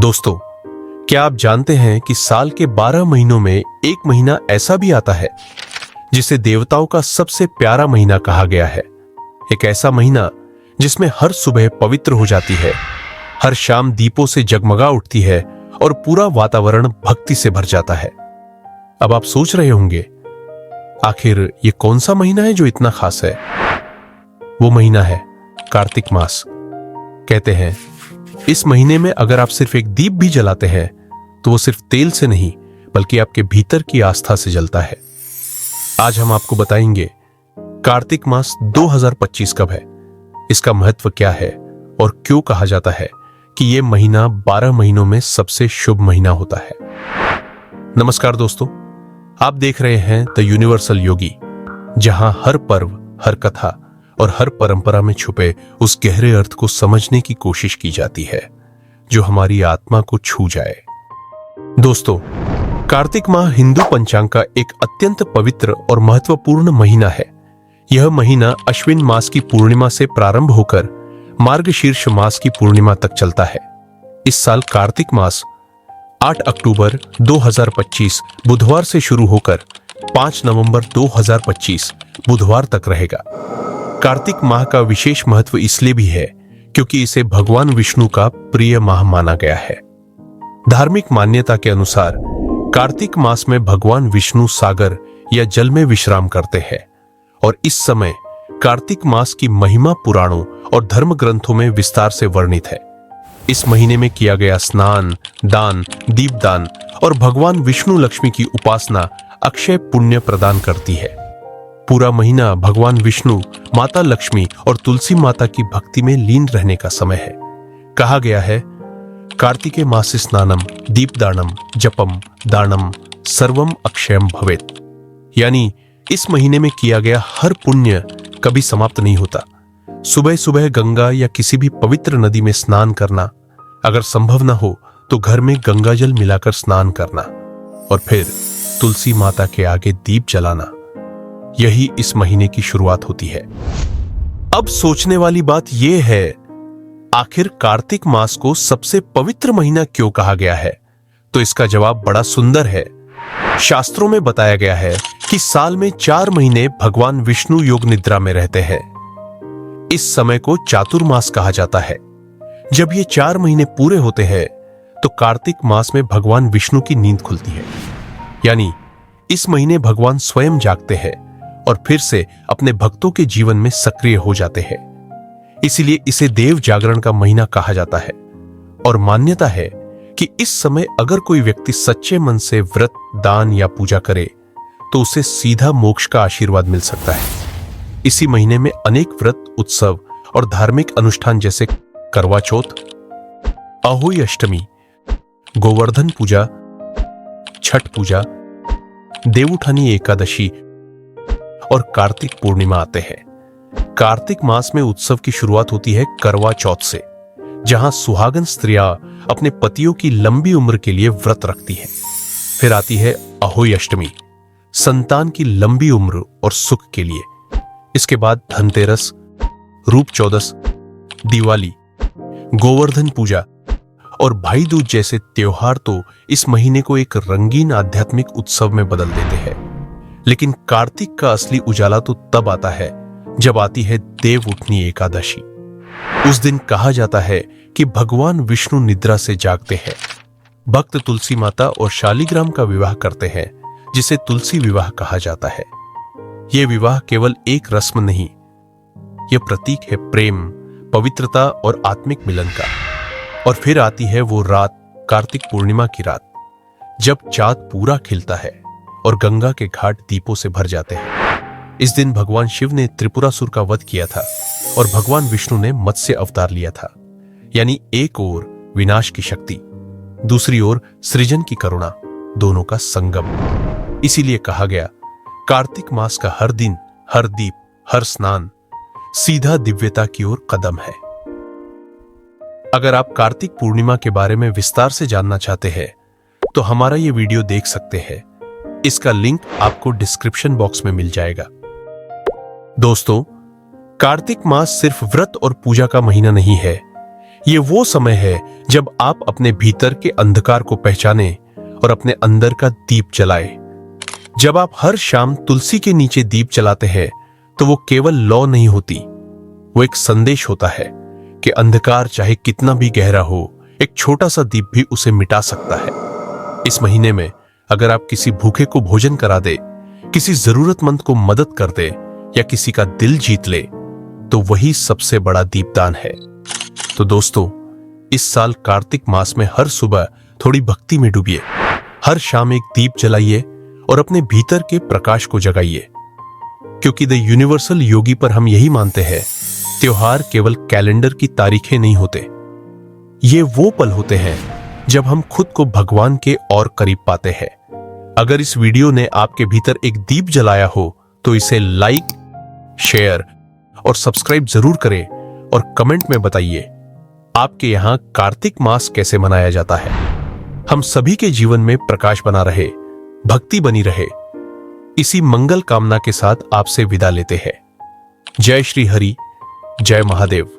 दोस्तों, क्या आप जानते हैं कि साल के 12 महीनों में एक महीना ऐसा भी आता है जिसे देवताओं का सबसे प्यारा महीना कहा गया है। एक ऐसा महीना जिसमें हर सुबह पवित्र हो जाती है, हर शाम दीपों से जगमगा उठती है और पूरा वातावरण भक्ति से भर जाता है। अब आप सोच रहे होंगे, आखिर ये कौन सा महीना है जो इतना खास है? वो महीना है कार्तिक मास। कहते हैं इस महीने में अगर आप सिर्फ एक दीप भी जलाते हैं तो वो सिर्फ तेल से नहीं बल्कि आपके भीतर की आस्था से जलता है। आज हम आपको बताएंगे कार्तिक मास 2025 कब है, इसका महत्व क्या है और क्यों कहा जाता है कि यह महीना 12 महीनों में सबसे शुभ महीना होता है। नमस्कार दोस्तों, आप देख रहे हैं द यूनिवर्सल योगी, जहां हर पर्व, हर कथा और हर परंपरा में छुपे उस गहरे अर्थ को समझने की कोशिश की जाती है जो हमारी आत्मा को छू जाए। दोस्तों, कार्तिक माह हिंदू पंचांग का एक अत्यंत पवित्र और महत्वपूर्ण महीना है। यह महीना अश्विन मास की पूर्णिमा से प्रारंभ होकर मार्गशीर्ष मास की पूर्णिमा तक चलता है। इस साल कार्तिक मास 8 अक्टूबर 2025 बुधवार से शुरू होकर 5 नवंबर 2025 बुधवार तक रहेगा। कार्तिक माह का विशेष महत्व इसलिए भी है क्योंकि इसे भगवान विष्णु का प्रिय माह माना गया है। धार्मिक मान्यता के अनुसार कार्तिक मास में भगवान विष्णु सागर या जल में विश्राम करते हैं और इस समय कार्तिक मास की महिमा पुराणों और धर्म ग्रंथों में विस्तार से वर्णित है। इस महीने में किया गया स्नान, दान, दीपदान और भगवान विष्णु लक्ष्मी की उपासना अक्षय पुण्य प्रदान करती है। पूरा महीना भगवान विष्णु, माता लक्ष्मी और तुलसी माता की भक्ति में लीन रहने का समय है। कहा गया है, कार्तिके मासे स्नानम दीपदानम जपम दानम सर्वम अक्षयम भवेत। यानी इस महीने में किया गया हर पुण्य कभी समाप्त नहीं होता। सुबह सुबह गंगा या किसी भी पवित्र नदी में स्नान करना, अगर संभव ना हो तो घर में गंगा जल मिलाकर स्नान करना और फिर तुलसी माता के आगे दीप जलाना, यही इस महीने की शुरुआत होती है। अब सोचने वाली बात यह है, आखिर कार्तिक मास को सबसे पवित्र महीना क्यों कहा गया है? तो इसका जवाब बड़ा सुंदर है। शास्त्रों में बताया गया है कि साल में 4 महीने भगवान विष्णु योग निद्रा में रहते हैं। इस समय को चातुर्मास कहा जाता है। जब ये 4 महीने पूरे होते हैं तो कार्तिक मास में भगवान विष्णु की नींद खुलती है। यानी इस महीने भगवान स्वयं जागते हैं और फिर से अपने भक्तों के जीवन में सक्रिय हो जाते हैं। इसीलिए इसे देव जागरण का महीना कहा जाता है और मान्यता है कि इस समय अगर कोई व्यक्ति सच्चे मन से व्रत, दान या पूजा करे तो उसे सीधा मोक्ष का आशीर्वाद मिल सकता है। इसी महीने में अनेक व्रत, उत्सव और धार्मिक अनुष्ठान जैसे करवा चौथ, अहोई अष्टमी, गोवर्धन पूजा, छठ पूजा, देवउठानी एकादशी और कार्तिक पूर्णिमा आते हैं। कार्तिक मास में उत्सव की शुरुआत होती है करवा चौथ से, जहां सुहागन स्त्रियां अपने पतियों की लंबी उम्र के लिए व्रत रखती हैं। फिर आती है अहोई अष्टमी, संतान की लंबी उम्र और सुख के लिए। इसके बाद धनतेरस, रूप चौदस, दिवाली, गोवर्धन पूजा और भाई दूज जैसे त्योहार तो इस महीने को एक रंगीन आध्यात्मिक उत्सव में बदल देते हैं। लेकिन कार्तिक का असली उजाला तो तब आता है जब आती है देव उठनी एकादशी। उस दिन कहा जाता है कि भगवान विष्णु निद्रा से जागते हैं। भक्त तुलसी माता और शालिग्राम का विवाह करते हैं, जिसे तुलसी विवाह कहा जाता है। यह विवाह केवल एक रस्म नहीं, यह प्रतीक है प्रेम, पवित्रता और आत्मिक मिलन का। और फिर आती है वो रात, कार्तिक पूर्णिमा की रात, जब चांद पूरा खिलता है और गंगा के घाट दीपों से भर जाते हैं। इस दिन भगवान शिव ने त्रिपुरासुर का वध किया था और भगवान विष्णु ने मत्स्य अवतार लिया था। यानी एक ओर विनाश की शक्ति, दूसरी ओर सृजन की करुणा, दोनों का संगम। इसीलिए कहा गया, कार्तिक मास का हर दिन, हर दीप, हर स्नान सीधा दिव्यता की ओर कदम है। अगर आप कार्तिक पूर्णिमा के बारे में विस्तार से जानना चाहते हैं तो हमारा ये वीडियो देख सकते हैं। इसका लिंक आपको डिस्क्रिप्शन बॉक्स में मिल जाएगा। दोस्तों, कार्तिक मास सिर्फ व्रत और पूजा का महीना नहीं है, ये वो समय है जब आप अपने भीतर के अंधकार को पहचाने और अपने अंदर का दीप जलाए। जब आप हर शाम तुलसी के नीचे दीप जलाते हैं तो वो केवल लौ नहीं होती, वो एक संदेश होता है कि अंधकार चाहे कितना भी गहरा हो, एक छोटा सा दीप भी उसे मिटा सकता है। इस महीने में अगर आप किसी भूखे को भोजन करा दे, किसी जरूरतमंद को मदद कर दे या किसी का दिल जीत ले, तो वही सबसे बड़ा दीपदान है। तो दोस्तों, इस साल कार्तिक मास में हर सुबह थोड़ी भक्ति में डूबिए, हर शाम एक दीप जलाइए और अपने भीतर के प्रकाश को जगाइए। क्योंकि द यूनिवर्सल योगी पर हम यही मानते हैं, त्योहार केवल कैलेंडर की तारीखें नहीं होते, ये वो पल होते हैं जब हम खुद को भगवान के और करीब पाते हैं। अगर इस वीडियो ने आपके भीतर एक दीप जलाया हो तो इसे लाइक, शेयर और सब्सक्राइब जरूर करें और कमेंट में बताइए आपके यहां कार्तिक मास कैसे मनाया जाता है। हम सभी के जीवन में प्रकाश बना रहे, भक्ति बनी रहे, इसी मंगल कामना के साथ आपसे विदा लेते हैं। जय श्री हरि, जय महादेव।